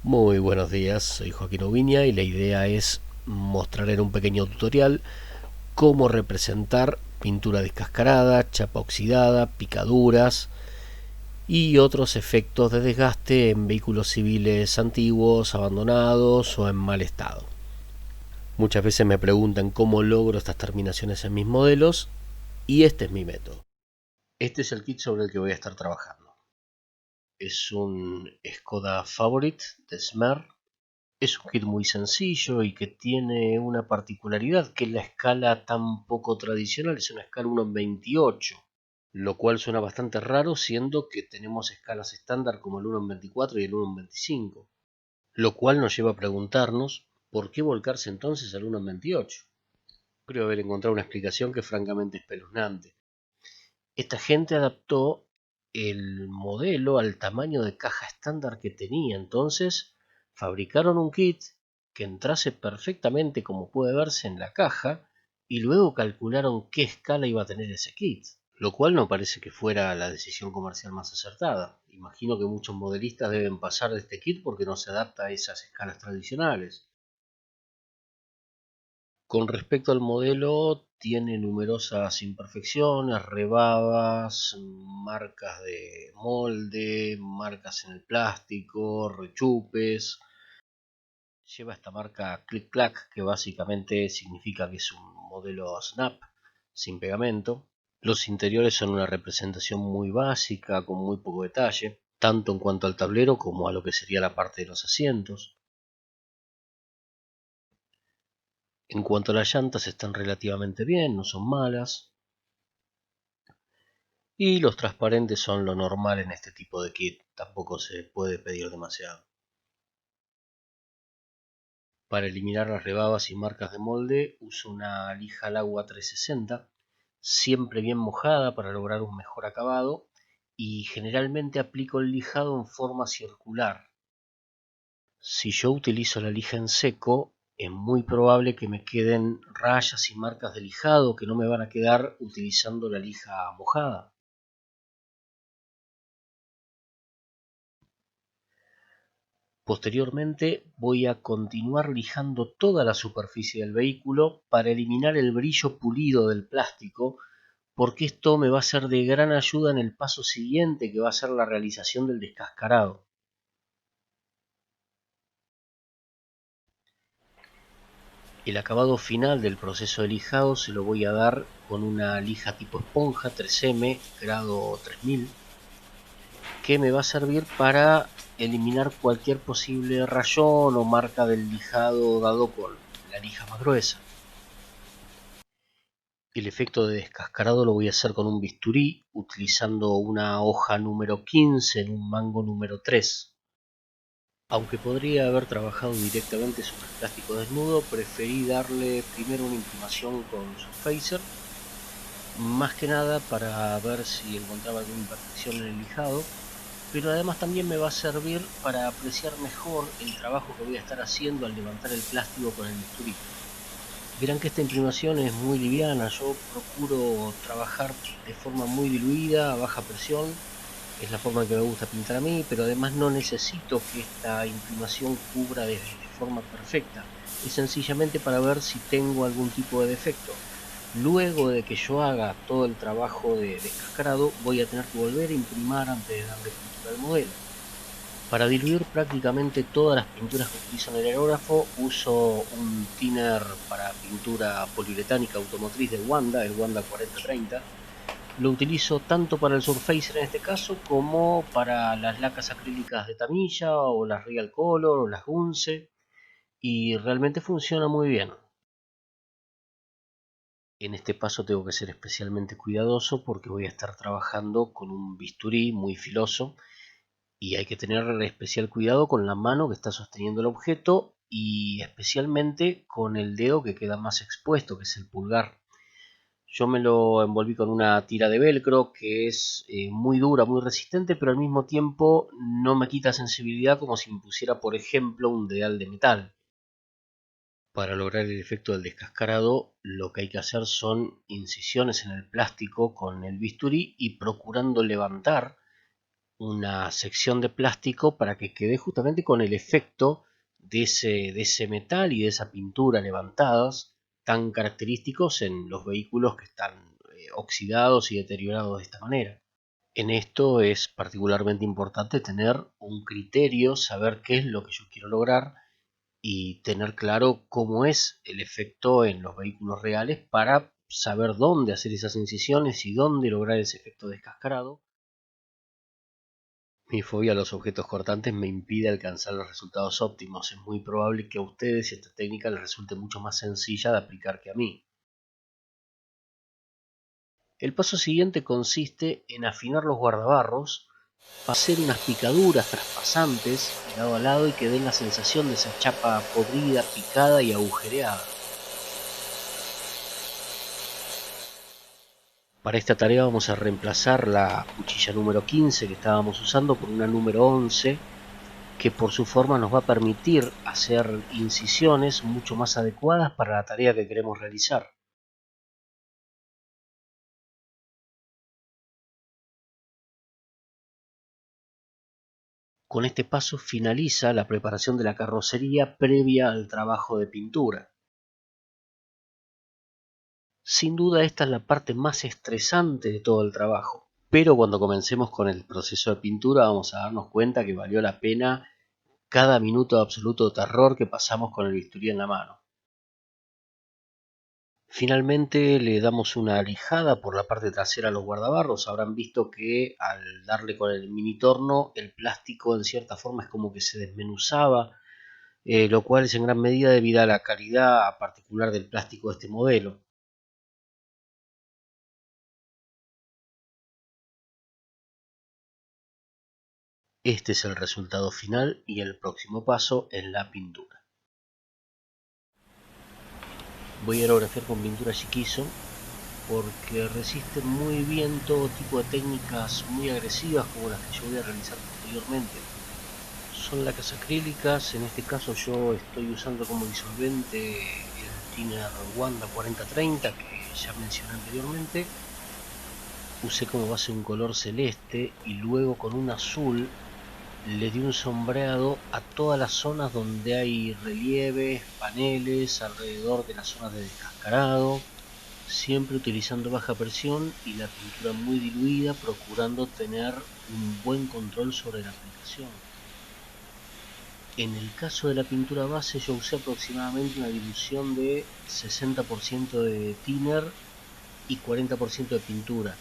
Muy buenos días, soy Joaquín Oviña y la idea es mostrar en un pequeño tutorial cómo representar pintura descascarada, chapa oxidada, picaduras y otros efectos de desgaste en vehículos civiles antiguos, abandonados o en mal estado. Muchas veces me preguntan cómo logro estas terminaciones en mis modelos y este es mi método. Este es el kit sobre el que voy a estar trabajando. Es un Skoda Favorit de Smer. Es un kit muy sencillo y que tiene una particularidad, que es la escala tan poco tradicional, es una escala 1 en 28, lo cual suena bastante raro siendo que tenemos escalas estándar como el 1 en 24 y el 1 en 25, lo cual nos lleva a preguntarnos por qué volcarse entonces al 1 en 28. Creo haber encontrado una explicación que francamente es espeluznante. Esta gente adaptó el modelo al tamaño de caja estándar que tenía, entonces fabricaron un kit que entrase perfectamente como puede verse en la caja y luego calcularon qué escala iba a tener ese kit, lo cual no parece que fuera la decisión comercial más acertada. Imagino que muchos modelistas deben pasar de este kit porque no se adapta a esas escalas tradicionales. Con respecto al modelo, tiene numerosas imperfecciones, rebabas, marcas de molde, marcas en el plástico, rechupes. Lleva esta marca Click Clack, que básicamente significa que es un modelo Snap, sin pegamento. Los interiores son una representación muy básica, con muy poco detalle, tanto en cuanto al tablero como a lo que sería la parte de los asientos. En cuanto a las llantas, están relativamente bien, no son malas. Y los transparentes son lo normal en este tipo de kit, tampoco se puede pedir demasiado. Para eliminar las rebabas y marcas de molde uso una lija al agua 360, siempre bien mojada para lograr un mejor acabado, y generalmente aplico el lijado en forma circular. Si yo utilizo la lija en seco, es muy probable que me queden rayas y marcas de lijado que no me van a quedar utilizando la lija mojada. Posteriormente voy a continuar lijando toda la superficie del vehículo para eliminar el brillo pulido del plástico, porque esto me va a ser de gran ayuda en el paso siguiente, que va a ser la realización del descascarado. El acabado final del proceso de lijado se lo voy a dar con una lija tipo esponja 3M grado 3000, que me va a servir para eliminar cualquier posible rayón o marca del lijado dado con la lija más gruesa. El efecto de descascarado lo voy a hacer con un bisturí, utilizando una hoja número 15 en un mango número 3. Aunque podría haber trabajado directamente sobre el plástico desnudo, preferí darle primero una imprimación con Surfacer, más que nada para ver si encontraba alguna imperfección en el lijado, pero además también me va a servir para apreciar mejor el trabajo que voy a estar haciendo al levantar el plástico con el bisturí. Verán que esta imprimación es muy liviana, yo procuro trabajar de forma muy diluida, a baja presión, es la forma que me gusta pintar a mí, pero además no necesito que esta imprimación cubra de forma perfecta, es sencillamente para ver si tengo algún tipo de defecto. Luego de que yo haga todo el trabajo de descascarado, voy a tener que volver a imprimar antes de darle pintura al modelo. Para diluir prácticamente todas las pinturas que utilizo en el aerógrafo, uso un thinner para pintura poliuretánica automotriz de Wanda, el Wanda 4030. Lo utilizo tanto para el Surfacer en este caso, como para las lacas acrílicas de Tamiya, o las Real Color, o las Gunze, y realmente funciona muy bien. En este paso tengo que ser especialmente cuidadoso porque voy a estar trabajando con un bisturí muy filoso y hay que tener especial cuidado con la mano que está sosteniendo el objeto y especialmente con el dedo que queda más expuesto, que es el pulgar. Yo me lo envolví con una tira de velcro que es muy dura, muy resistente, pero al mismo tiempo no me quita sensibilidad como si me pusiera, por ejemplo, un dedal de metal. Para lograr el efecto del descascarado, lo que hay que hacer son incisiones en el plástico con el bisturí y procurando levantar una sección de plástico para que quede justamente con el efecto de ese metal y de esa pintura levantados tan característicos en los vehículos que están oxidados y deteriorados de esta manera. En esto es particularmente importante tener un criterio, saber qué es lo que yo quiero lograr y tener claro cómo es el efecto en los vehículos reales para saber dónde hacer esas incisiones y dónde lograr ese efecto descascarado. Mi fobia a los objetos cortantes me impide alcanzar los resultados óptimos. Es muy probable que a ustedes esta técnica les resulte mucho más sencilla de aplicar que a mí. El paso siguiente consiste en afinar los guardabarros para hacer unas picaduras traspasantes lado a lado y que den la sensación de esa chapa podrida, picada y agujereada. Para esta tarea vamos a reemplazar la cuchilla número 15 que estábamos usando por una número 11 que por su forma nos va a permitir hacer incisiones mucho más adecuadas para la tarea que queremos realizar. Con este paso finaliza la preparación de la carrocería previa al trabajo de pintura. Sin duda esta es la parte más estresante de todo el trabajo, pero cuando comencemos con el proceso de pintura vamos a darnos cuenta que valió la pena cada minuto de absoluto terror que pasamos con el bisturí en la mano. Finalmente le damos una lijada por la parte trasera a los guardabarros. Habrán visto que al darle con el mini torno el plástico en cierta forma es como que se desmenuzaba, lo cual es en gran medida debido a la calidad particular del plástico de este modelo. Este es el resultado final y el próximo paso es la pintura. Voy a aerografiar con pintura Shikizo porque resiste muy bien todo tipo de técnicas muy agresivas como las que yo voy a realizar posteriormente. Son lacas acrílicas, en este caso yo estoy usando como disolvente el thinner Wanda 4030 que ya mencioné anteriormente. Usé como base un color celeste y luego con un azul le di un sombreado a todas las zonas donde hay relieves, paneles, alrededor de las zonas de descascarado, siempre utilizando baja presión y la pintura muy diluida, procurando tener un buen control sobre la aplicación. En el caso de la pintura base yo usé aproximadamente una dilución de 60% de thinner y 40% de pintura.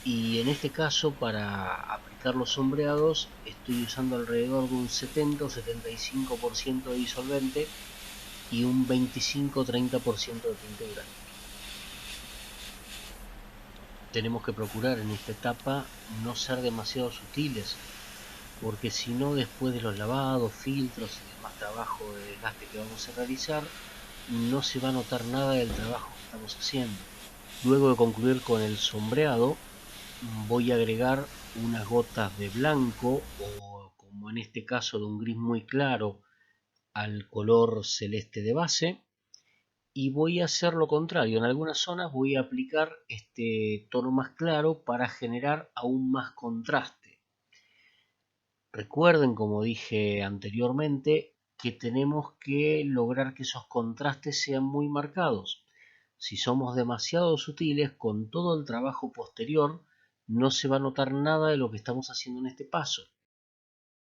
Y en este caso para aplicar los sombreados estoy usando alrededor de un 70 o 75% de disolvente y un 25-30% de pintura. Tenemos que procurar en esta etapa no ser demasiado sutiles, porque si no después de los lavados, filtros y demás trabajo de desgaste que vamos a realizar, no se va a notar nada del trabajo que estamos haciendo. Luego de concluir con el sombreado, voy a agregar unas gotas de blanco o como en este caso de un gris muy claro al color celeste de base y voy a hacer lo contrario. En algunas zonas voy a aplicar este tono más claro para generar aún más contraste. Recuerden, como dije anteriormente, que tenemos que lograr que esos contrastes sean muy marcados. Si somos demasiado sutiles, con todo el trabajo posterior, no se va a notar nada de lo que estamos haciendo en este paso.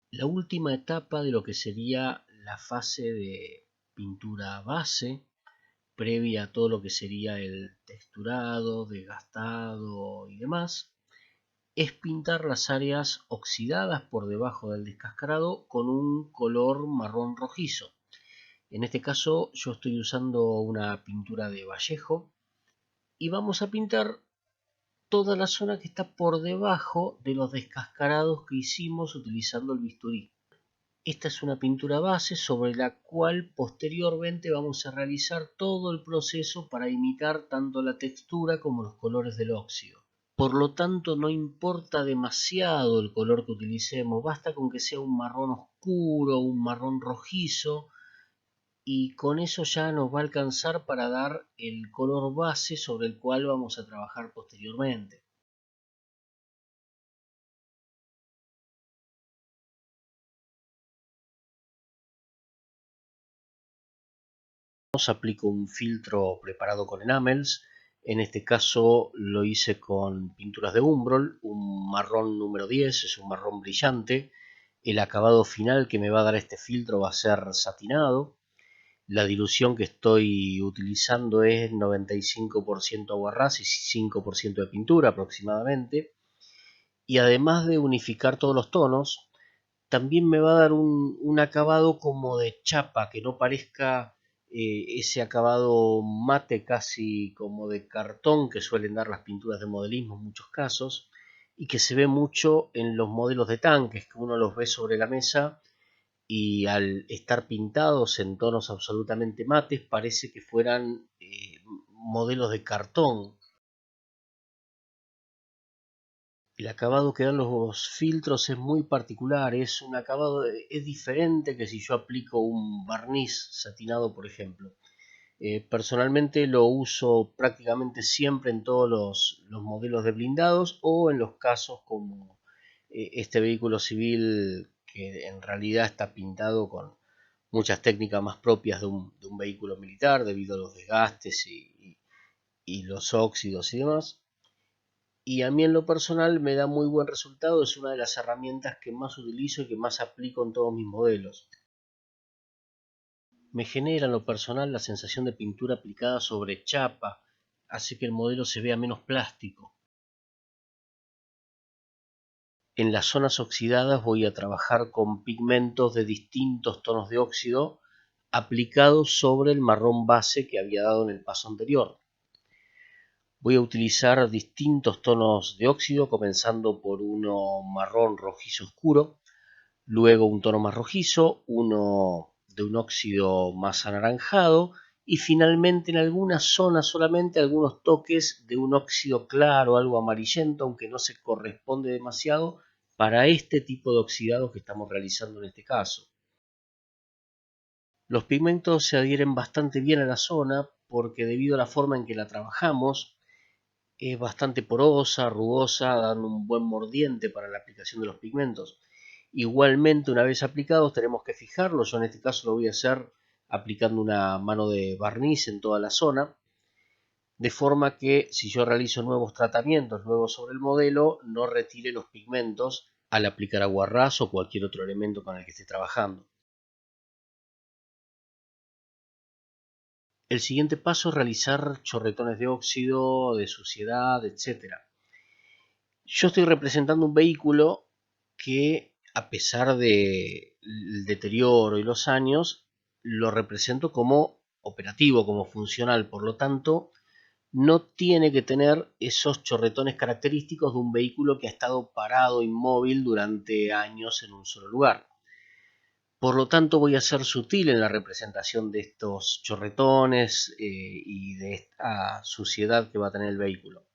La última etapa de lo que sería la fase de pintura base, previa a todo lo que sería el texturado, desgastado y demás, es pintar las áreas oxidadas por debajo del descascarado con un color marrón rojizo. En este caso yo estoy usando una pintura de Vallejo y vamos a pintar toda la zona que está por debajo de los descascarados que hicimos utilizando el bisturí. Esta es una pintura base sobre la cual posteriormente vamos a realizar todo el proceso para imitar tanto la textura como los colores del óxido. Por lo tanto, no importa demasiado el color que utilicemos, basta con que sea un marrón oscuro, un marrón rojizo, y con eso ya nos va a alcanzar para dar el color base sobre el cual vamos a trabajar posteriormente. aplico un filtro preparado con enamels. En este caso lo hice con pinturas de Umbrol, un marrón número 10, es un marrón brillante. El acabado final que me va a dar este filtro va a ser satinado. La dilución que estoy utilizando es 95% aguarrás y 5% de pintura aproximadamente. Y además de unificar todos los tonos, también me va a dar un acabado como de chapa, que no parezca ese acabado mate casi como de cartón que suelen dar las pinturas de modelismo en muchos casos, y que se ve mucho en los modelos de tanques, que uno los ve sobre la mesa y al estar pintados en tonos absolutamente mates parece que fueran modelos de cartón. El acabado que dan los filtros es muy particular, es un acabado, es diferente que si yo aplico un barniz satinado, por ejemplo. Personalmente lo uso prácticamente siempre en todos los modelos de blindados o en los casos como este vehículo civil que en realidad está pintado con muchas técnicas más propias de un vehículo militar debido a los desgastes y los óxidos y demás. Y a mí en lo personal me da muy buen resultado, es una de las herramientas que más utilizo y que más aplico en todos mis modelos. Me genera en lo personal la sensación de pintura aplicada sobre chapa, hace que el modelo se vea menos plástico. En las zonas oxidadas voy a trabajar con pigmentos de distintos tonos de óxido aplicados sobre el marrón base que había dado en el paso anterior. Voy a utilizar distintos tonos de óxido, comenzando por uno marrón rojizo oscuro, luego un tono más rojizo, uno de un óxido más anaranjado y finalmente en algunas zonas solamente algunos toques de un óxido claro, algo amarillento, aunque no se corresponde demasiado para este tipo de oxidado que estamos realizando en este caso. Los pigmentos se adhieren bastante bien a la zona porque debido a la forma en que la trabajamos, es bastante porosa, rugosa, dando un buen mordiente para la aplicación de los pigmentos. Igualmente, una vez aplicados, tenemos que fijarlos. Yo en este caso lo voy a hacer aplicando una mano de barniz en toda la zona, de forma que si yo realizo nuevos tratamientos luego sobre el modelo, no retire los pigmentos al aplicar aguarrás o cualquier otro elemento con el que esté trabajando. El siguiente paso es realizar chorretones de óxido, de suciedad, etc. Yo estoy representando un vehículo que, a pesar del deterioro y los años, lo represento como operativo, como funcional. Por lo tanto, no tiene que tener esos chorretones característicos de un vehículo que ha estado parado, inmóvil, durante años en un solo lugar. Por lo tanto, voy a ser sutil en la representación de estos chorretones y de esta suciedad que va a tener el vehículo.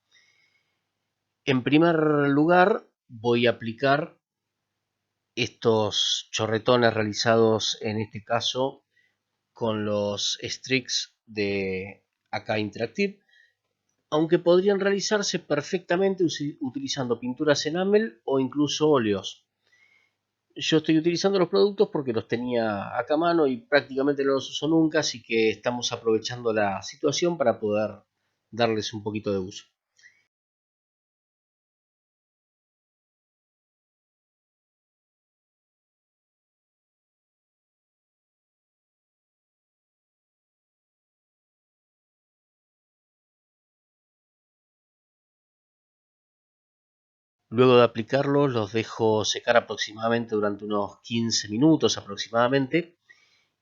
En primer lugar, voy a aplicar estos chorretones realizados en este caso con los Strix de AK Interactive, aunque podrían realizarse perfectamente utilizando pinturas enamel o incluso óleos. Yo estoy utilizando los productos porque los tenía acá a mano y prácticamente no los uso nunca, así que estamos aprovechando la situación para poder darles un poquito de uso. Luego de aplicarlos los dejo secar aproximadamente durante unos 15 minutos aproximadamente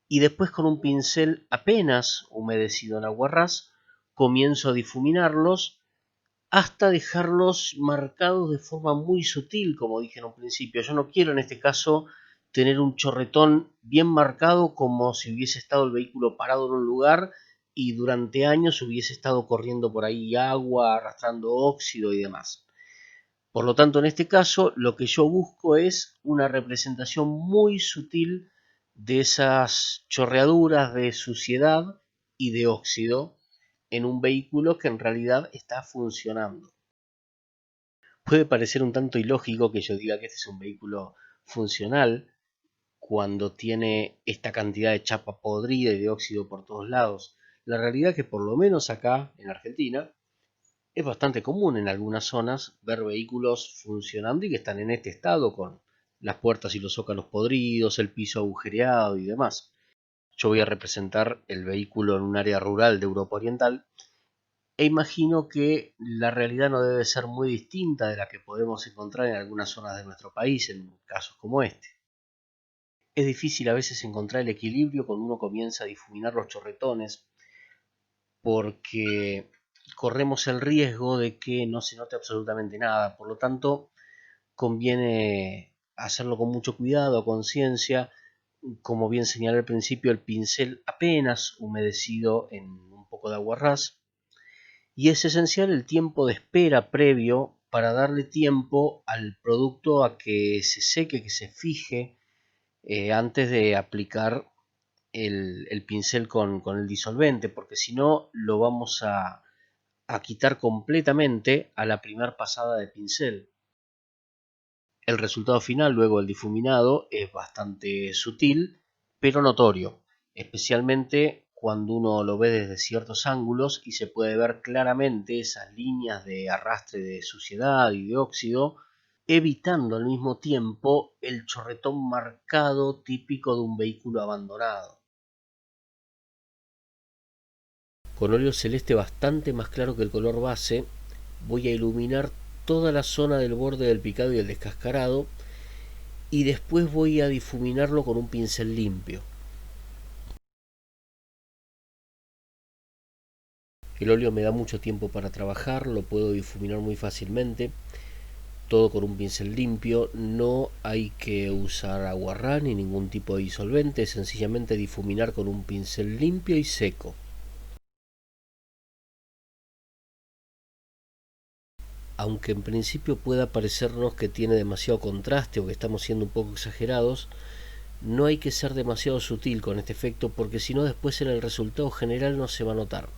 y después con un pincel apenas humedecido en aguarrás comienzo a difuminarlos hasta dejarlos marcados de forma muy sutil, como dije en un principio. Yo no quiero en este caso tener un chorretón bien marcado como si hubiese estado el vehículo parado en un lugar y durante años hubiese estado corriendo por ahí agua, arrastrando óxido y demás. Por lo tanto, en este caso, lo que yo busco es una representación muy sutil de esas chorreaduras de suciedad y de óxido en un vehículo que en realidad está funcionando. Puede parecer un tanto ilógico que yo diga que este es un vehículo funcional cuando tiene esta cantidad de chapa podrida y de óxido por todos lados. La realidad es que por lo menos acá en Argentina es bastante común en algunas zonas ver vehículos funcionando y que están en este estado, con las puertas y los zócalos podridos, el piso agujereado y demás. Yo voy a representar el vehículo en un área rural de Europa Oriental e imagino que la realidad no debe ser muy distinta de la que podemos encontrar en algunas zonas de nuestro país en casos como este. Es difícil a veces encontrar el equilibrio cuando uno comienza a difuminar los chorretones, porque corremos el riesgo de que no se note absolutamente nada. Por lo tanto, conviene hacerlo con mucho cuidado, a conciencia. Como bien señalé al principio, el pincel apenas humedecido en un poco de agua ras. Y es esencial el tiempo de espera previo para darle tiempo al producto a que se seque, que se fije, antes de aplicar el pincel con el disolvente, porque si no lo vamos a quitar completamente a la primera pasada de pincel. El resultado final luego del difuminado es bastante sutil, pero notorio, especialmente cuando uno lo ve desde ciertos ángulos y se puede ver claramente esas líneas de arrastre de suciedad y de óxido, evitando al mismo tiempo el chorretón marcado típico de un vehículo abandonado. Con óleo celeste bastante más claro que el color base, voy a iluminar toda la zona del borde del picado y el descascarado, y después voy a difuminarlo con un pincel limpio. El óleo me da mucho tiempo para trabajar, lo puedo difuminar muy fácilmente, todo con un pincel limpio. No hay que usar aguarrás ni ningún tipo de disolvente, sencillamente difuminar con un pincel limpio y seco. Aunque en principio pueda parecernos que tiene demasiado contraste o que estamos siendo un poco exagerados, no hay que ser demasiado sutil con este efecto, porque si no después en el resultado general no se va a notar.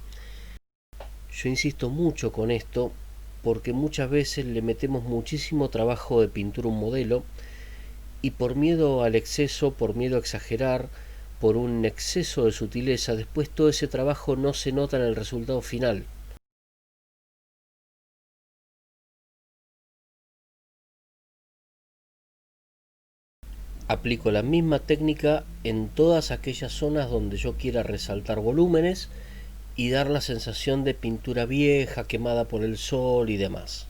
Yo insisto mucho con esto porque muchas veces le metemos muchísimo trabajo de pintura a un modelo, y por miedo al exceso, por miedo a exagerar, por un exceso de sutileza, después todo ese trabajo no se nota en el resultado final. Aplico la misma técnica en todas aquellas zonas donde yo quiera resaltar volúmenes y dar la sensación de pintura vieja, quemada por el sol y demás.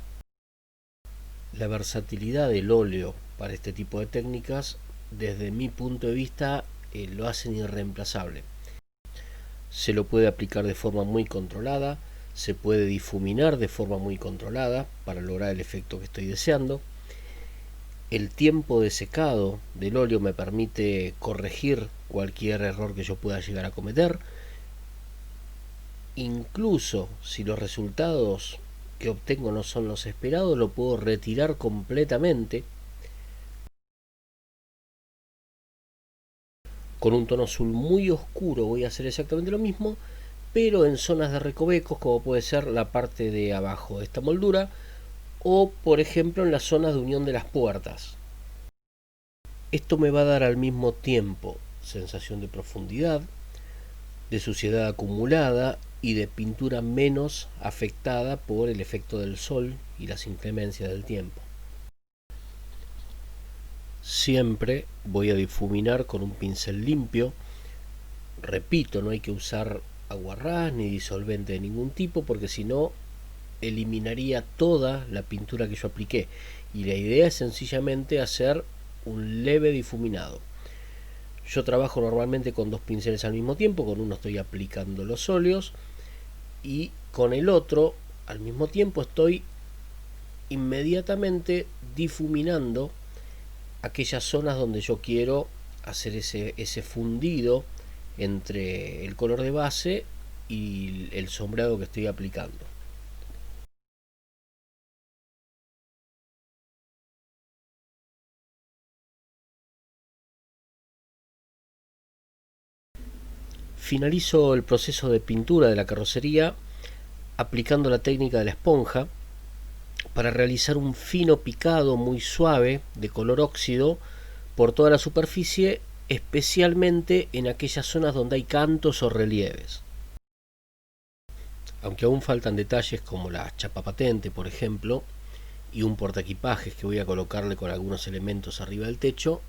La versatilidad del óleo para este tipo de técnicas, desde mi punto de vista, lo hacen irreemplazable. Se lo puede aplicar de forma muy controlada, se puede difuminar de forma muy controlada para lograr el efecto que estoy deseando. El tiempo de secado del óleo me permite corregir cualquier error que yo pueda llegar a cometer. Incluso si los resultados que obtengo no son los esperados, lo puedo retirar completamente. Con un tono azul muy oscuro voy a hacer exactamente lo mismo, pero en zonas de recovecos, como puede ser la parte de abajo de esta moldura, o por ejemplo en las zonas de unión de las puertas. Esto me va a dar al mismo tiempo sensación de profundidad, de suciedad acumulada y de pintura menos afectada por el efecto del sol y las inclemencias del tiempo. Siempre voy a difuminar con un pincel limpio. Repito, no hay que usar aguarrás ni disolvente de ningún tipo, porque si no eliminaría toda la pintura que yo apliqué, y la idea es sencillamente hacer un leve difuminado. Yo trabajo normalmente con dos pinceles al mismo tiempo. Con uno estoy aplicando los óleos y con el otro al mismo tiempo estoy inmediatamente difuminando aquellas zonas donde yo quiero hacer ese fundido entre el color de base y el sombreado que estoy aplicando. Finalizo el proceso de pintura de la carrocería aplicando la técnica de la esponja para realizar un fino picado muy suave de color óxido por toda la superficie especialmente en aquellas zonas donde hay cantos o relieves. Aunque aún faltan detalles como la chapa patente, por ejemplo, y un portaequipajes que voy a colocarle con algunos elementos arriba del techo,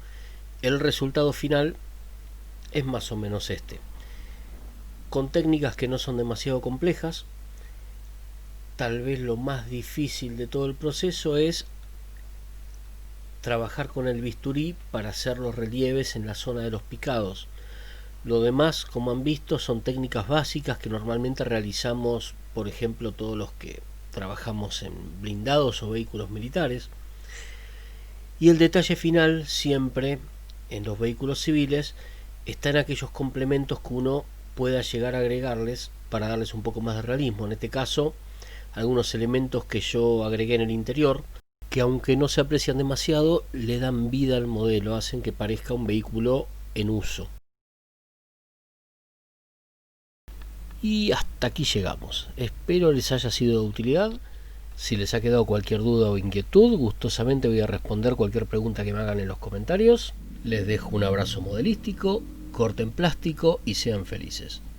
el resultado final es más o menos este. Con técnicas que no son demasiado complejas, tal vez lo más difícil de todo el proceso es trabajar con el bisturí para hacer los relieves en la zona de los picados. Lo demás, como han visto, son técnicas básicas que normalmente realizamos, por ejemplo, todos los que trabajamos en blindados o vehículos militares. Y el detalle final, siempre en los vehículos civiles, está en aquellos complementos que uno pueda llegar a agregarles para darles un poco más de realismo. En este caso, algunos elementos que yo agregué en el interior, que aunque no se aprecian demasiado, le dan vida al modelo, hacen que parezca un vehículo en uso. Y hasta aquí llegamos. Espero les haya sido de utilidad. Si les ha quedado cualquier duda o inquietud, gustosamente voy a responder cualquier pregunta que me hagan en los comentarios. Les dejo un abrazo modelístico, corten plástico y sean felices.